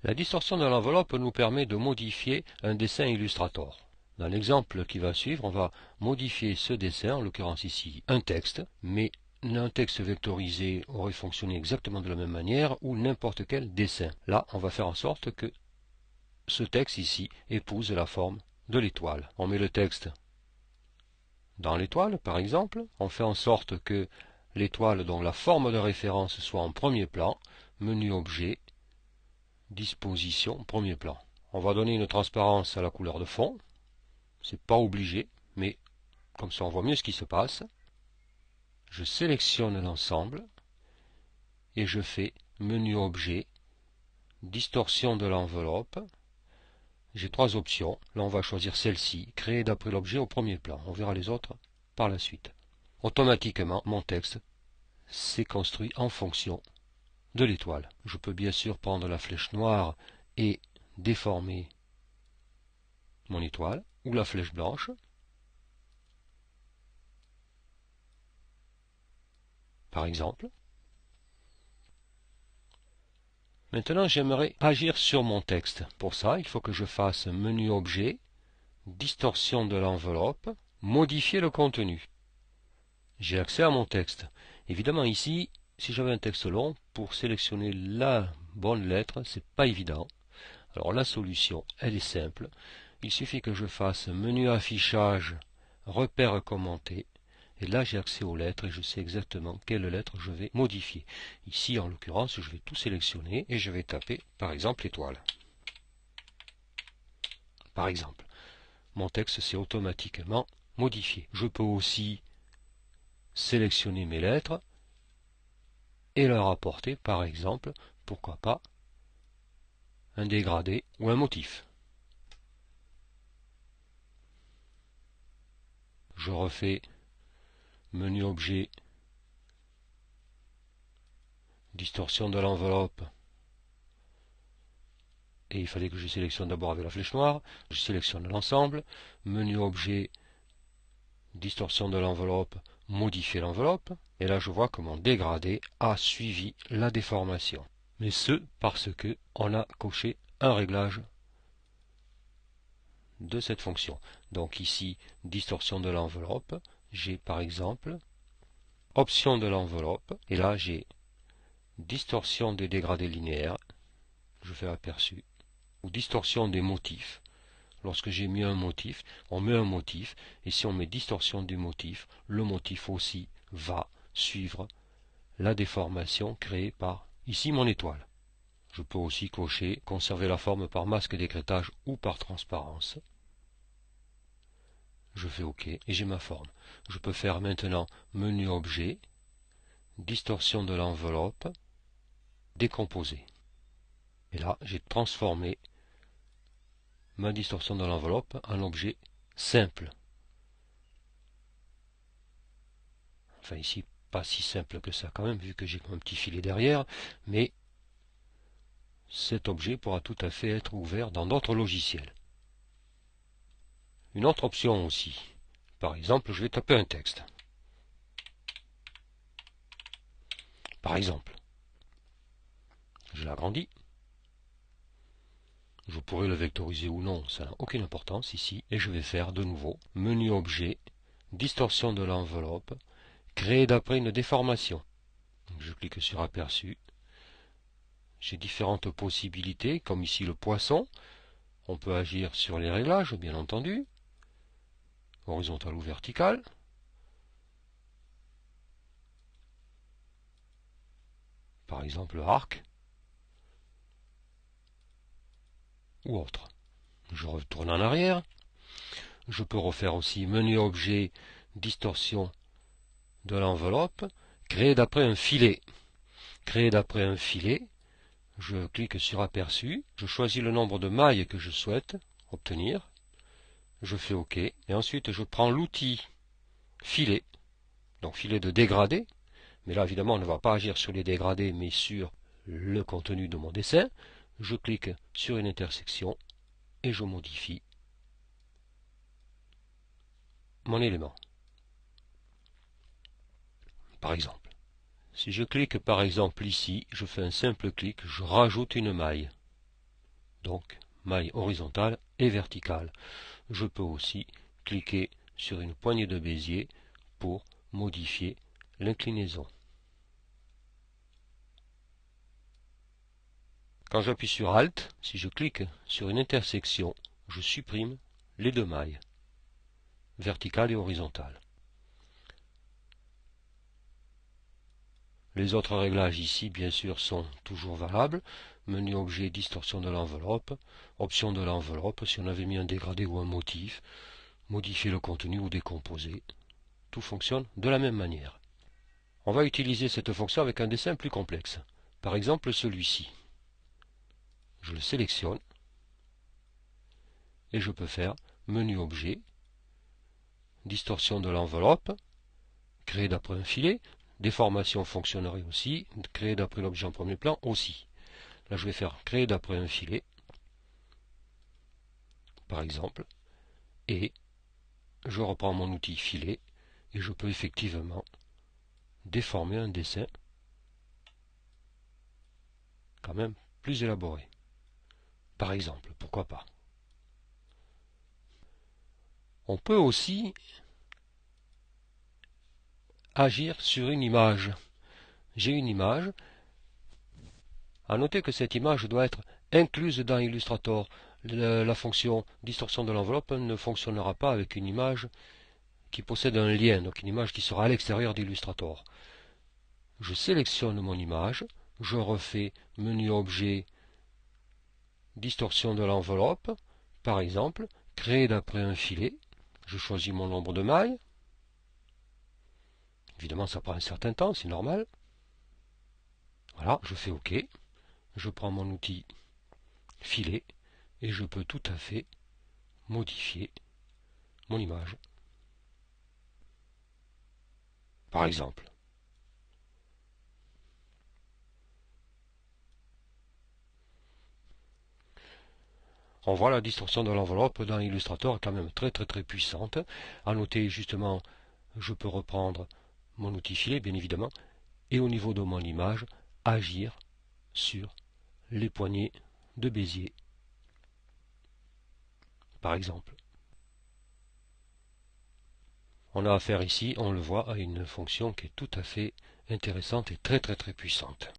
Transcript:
La distorsion de l'enveloppe nous permet de modifier un dessin Illustrator. Dans l'exemple qui va suivre, on va modifier ce dessin, en l'occurrence ici un texte, mais un texte vectorisé aurait fonctionné exactement de la même manière, ou n'importe quel dessin. Là, on va faire en sorte que ce texte ici épouse la forme de l'étoile. On met le texte dans l'étoile, par exemple. On fait en sorte que l'étoile, dont la forme de référence, soit en premier plan. Menu objet, disposition, premier plan. On va donner une transparence à la couleur de fond. C'est pas obligé, mais comme ça on voit mieux ce qui se passe. Je sélectionne l'ensemble et je fais menu objet, distorsion de l'enveloppe. J'ai trois options. Là on va choisir celle-ci, créer d'après l'objet au premier plan. On verra les autres par la suite. Automatiquement, mon texte s'est construit en fonction de l'étoile. Je peux bien sûr prendre la flèche noire et déformer mon étoile, ou la flèche blanche, par exemple. Maintenant, j'aimerais agir sur mon texte. Pour ça, il faut que je fasse menu objet, distorsion de l'enveloppe, modifier le contenu. J'ai accès à mon texte. Évidemment, ici, si j'avais un texte long, pour sélectionner la bonne lettre, c'est pas évident. Alors la solution, elle est simple. Il suffit que je fasse menu affichage, repère commenté. Et là, j'ai accès aux lettres et je sais exactement quelle lettre je vais modifier. Ici, en l'occurrence, je vais tout sélectionner et je vais taper, par exemple, l'étoile. Par exemple, mon texte s'est automatiquement modifié. Je peux aussi sélectionner mes lettres et leur apporter, par exemple, pourquoi pas, un dégradé ou un motif. Je refais menu objet, distorsion de l'enveloppe, et il fallait que je sélectionne d'abord avec la flèche noire. Je sélectionne l'ensemble, menu objet, distorsion de l'enveloppe, modifier l'enveloppe, et là je vois que mon dégradé a suivi la déformation. Mais ce parce que on a coché un réglage de cette fonction. Donc ici, distorsion de l'enveloppe, j'ai par exemple option de l'enveloppe, et là j'ai distorsion des dégradés linéaires, je fais aperçu, ou distorsion des motifs. Lorsque j'ai mis un motif, on met un motif, et si on met distorsion du motif, le motif aussi va suivre la déformation créée par, ici, mon étoile. Je peux aussi cocher, conserver la forme par masque d'écrêtage ou par transparence. Je fais OK et j'ai ma forme. Je peux faire maintenant menu objet, distorsion de l'enveloppe, décomposer. Et là, j'ai transformé ma distorsion de l'enveloppe en objet simple. Enfin ici, pas si simple que ça quand même, vu que j'ai un petit filet derrière, mais cet objet pourra tout à fait être ouvert dans d'autres logiciels. Une autre option aussi. Par exemple, je vais taper un texte. Par exemple, je l'agrandis. Je pourrais le vectoriser ou non, ça n'a aucune importance ici. Et je vais faire de nouveau menu objet, distorsion de l'enveloppe, créer d'après une déformation. Je clique sur aperçu. J'ai différentes possibilités, comme ici le poisson. On peut agir sur les réglages, bien entendu. Horizontal ou vertical. Par exemple arc. Ou autre. Je retourne en arrière. Je peux refaire aussi menu objet, distorsion de l'enveloppe, créer d'après un filet. Créer d'après un filet, je clique sur aperçu, je choisis le nombre de mailles que je souhaite obtenir, je fais OK, et ensuite je prends l'outil filet, donc filet de dégradé, mais là évidemment on ne va pas agir sur les dégradés mais sur le contenu de mon dessin. Je clique sur une intersection et je modifie mon élément. Par exemple, si je clique par exemple ici, je fais un simple clic, je rajoute une maille. donc maille horizontale et verticale. Je peux aussi cliquer sur une poignée de Bézier pour modifier l'inclinaison. Quand j'appuie sur Alt, si je clique sur une intersection, je supprime les deux mailles, verticale et horizontale. Les autres réglages ici, bien sûr, sont toujours valables. Menu objet, distorsion de l'enveloppe, option de l'enveloppe, si on avait mis un dégradé ou un motif, modifier le contenu ou décomposer. Tout fonctionne de la même manière. On va utiliser cette fonction avec un dessin plus complexe. Par exemple, celui-ci. Je le sélectionne et je peux faire menu objet, distorsion de l'enveloppe, créer d'après un filet, déformation fonctionnerait aussi, créer d'après l'objet en premier plan aussi. Là, je vais faire créer d'après un filet, par exemple, et je reprends mon outil filet et je peux effectivement déformer un dessin quand même plus élaboré. Par exemple, pourquoi pas. On peut aussi agir sur une image. J'ai une image. À noter que cette image doit être incluse dans Illustrator. La fonction distorsion de l'enveloppe ne fonctionnera pas avec une image qui possède un lien, donc une image qui sera à l'extérieur d'Illustrator. Je sélectionne mon image, je refais menu objet, distorsion de l'enveloppe, par exemple, créer d'après un filet, je choisis mon nombre de mailles, évidemment ça prend un certain temps, c'est normal, voilà, je fais OK, je prends mon outil filet, et je peux tout à fait modifier mon image, par exemple. On voit la distorsion de l'enveloppe dans Illustrator est quand même très puissante. À noter justement, je peux reprendre mon outil filet, bien évidemment, et au niveau de mon image, agir sur les poignées de Bézier, par exemple. On a affaire ici, on le voit, à une fonction qui est tout à fait intéressante et très puissante.